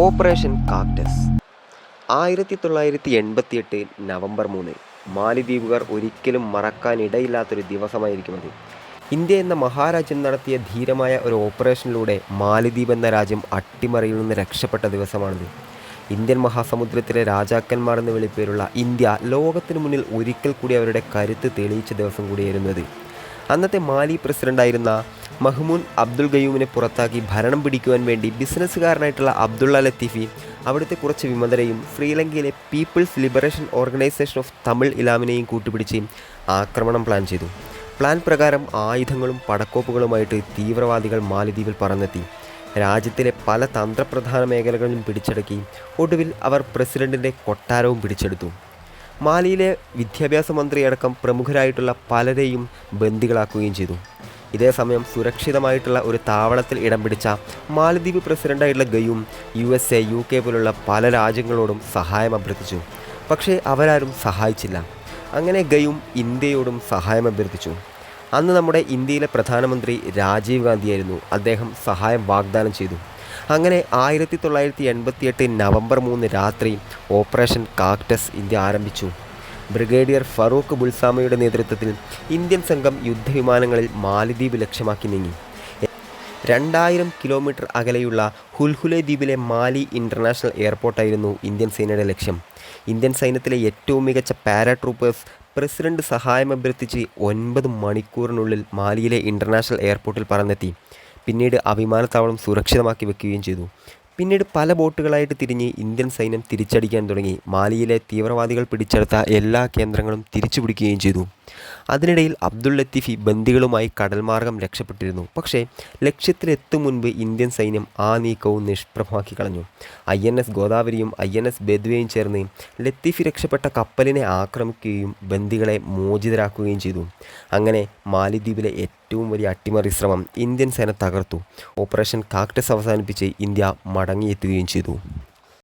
Operation cactus 1988 November 3 മാലിദ്വീപുകാർ ഒരിക്കലും മറക്കാനിടയില്ലാത്തൊരു ദിവസമായിരിക്കും അത്. India എന്ന മഹാരാജ്യം നടത്തിയ ധീരമായ ഒരു ഓപ്പറേഷനിലൂടെ മാലിദ്വീപ് എന്ന രാജ്യം അട്ടിമറിയിൽ നിന്ന് രക്ഷപ്പെട്ട ദിവസമാണിത്. ഇന്ത്യൻ മഹാസമുദ്രത്തിലെ രാജാക്കന്മാർ എന്ന വിളിപ്പേരുള്ള ഇന്ത്യ ലോകത്തിനു മുന്നിൽ ഒരിക്കൽ കൂടി അവരുടെ കരുത്ത് തെളിയിച്ച ദിവസം കൂടിയായിരുന്നു അത്. അന്നത്തെ മാലി പ്രസിഡൻ്റായിരുന്ന മഹ്മൂദ് അബ്ദുൽ ഗയൂമിനെ പുറത്താക്കി ഭരണം പിടിക്കുവാൻ വേണ്ടി ബിസിനസ്സുകാരനായിട്ടുള്ള അബ്ദുള്ള ലത്തീഫി അവിടുത്തെ കുറച്ച് വിമതരെയും ശ്രീലങ്കയിലെ people's liberation organisation of Tamil ഇലാമിനെയും കൂട്ടുപിടിച്ച് ആക്രമണം പ്ലാൻ ചെയ്തു. പ്ലാൻ പ്രകാരം ആയുധങ്ങളും പടക്കോപ്പുകളുമായിട്ട് തീവ്രവാദികൾ മാലിദ്വീപിൽ പറന്നെത്തി. രാജ്യത്തിലെ പല തന്ത്രപ്രധാന മേഖലകളിലും പിടിച്ചടക്കി. ഒടുവിൽ അവർ പ്രസിഡന്റിൻ്റെ കൊട്ടാരവും പിടിച്ചെടുത്തു. മാലിയിലെ വിദ്യാഭ്യാസ മന്ത്രിയടക്കം പ്രമുഖരായിട്ടുള്ള പലരെയും ബന്ദികളാക്കുകയും ചെയ്തു. ഇതേസമയം സുരക്ഷിതമായിട്ടുള്ള ഒരു താവളത്തിൽ ഇടം പിടിച്ച മാലദ്വീപ് പ്രസിഡൻ്റായിട്ടുള്ള ഗയൂം USA, UK പോലുള്ള പല രാജ്യങ്ങളോടും സഹായം അഭ്യർത്ഥിച്ചു. പക്ഷേ അവരാരും സഹായിച്ചില്ല. അങ്ങനെ ഗയൂം ഇന്ത്യയോടും സഹായം അഭ്യർത്ഥിച്ചു. അന്ന് നമ്മുടെ ഇന്ത്യയിലെ പ്രധാനമന്ത്രി രാജീവ് ഗാന്ധിയായിരുന്നു. അദ്ദേഹം സഹായം വാഗ്ദാനം ചെയ്തു. അങ്ങനെ 1988 നവംബർ 3 രാത്രി ഓപ്പറേഷൻ കാക്ടസ് ഇന്ത്യ ആരംഭിച്ചു. ബ്രിഗേഡിയർ ഫറൂഖ് ബുൾസാമയുടെ നേതൃത്വത്തിൽ ഇന്ത്യൻ സംഘം യുദ്ധവിമാനങ്ങളിൽ മാലിദ്വീപ് ലക്ഷ്യമാക്കി നീങ്ങി. 2000 കിലോമീറ്റർ അകലെയുള്ള ഹുൽഹുലെ ദ്വീപിലെ മാലി ഇൻ്റർനാഷണൽ എയർപോർട്ടായിരുന്നു ഇന്ത്യൻ സേനയുടെ ലക്ഷ്യം. ഇന്ത്യൻ സൈന്യത്തിലെ ഏറ്റവും മികച്ച പാരാട്രൂപ്പേഴ്സ് പ്രസിഡന്റ് സഹായം അഭ്യർത്ഥിച്ച് 9 മണിക്കൂറിനുള്ളിൽ മാലിയിലെ ഇൻ്റർനാഷണൽ എയർപോർട്ടിൽ പറന്നെത്തി. പിന്നീട് ആ വിമാനത്താവളം സുരക്ഷിതമാക്കി വെക്കുകയും ചെയ്തു. പിന്നീട് പല ബോട്ടുകളായിട്ട് തിരിഞ്ഞ് ഇന്ത്യൻ സൈന്യം തിരിച്ചടിക്കാൻ തുടങ്ങി. മാലിയിലെ തീവ്രവാദികൾ പിടിച്ചെടുത്ത എല്ലാ കേന്ദ്രങ്ങളും തിരിച്ചു പിടിക്കുകയും ചെയ്തു. അതിനിടയിൽ അബ്ദുൾ ലത്തീഫി ബന്ദികളുമായി കടൽമാർഗം രക്ഷപ്പെട്ടിരുന്നു. പക്ഷേ ലക്ഷ്യത്തിലെത്തും മുൻപ് ഇന്ത്യൻ സൈന്യം ആ നീക്കവും നിഷ്പ്രഭമാക്കി കളഞ്ഞു. INS ഗോദാവരിയും INS ബെദ്വയും ചേർന്ന് ലത്തീഫി രക്ഷപ്പെട്ട കപ്പലിനെ ആക്രമിക്കുകയും ബന്ദികളെ മോചിതരാക്കുകയും ചെയ്തു. അങ്ങനെ മാലിദ്വീപിലെ ഏറ്റവും വലിയ അട്ടിമറി ശ്രമം ഇന്ത്യൻ സേന തകർത്തു. ഓപ്പറേഷൻ കാക്ടസ് അവസാനിപ്പിച്ച് ഇന്ത്യ മടങ്ങിയെത്തുകയും ചെയ്തു.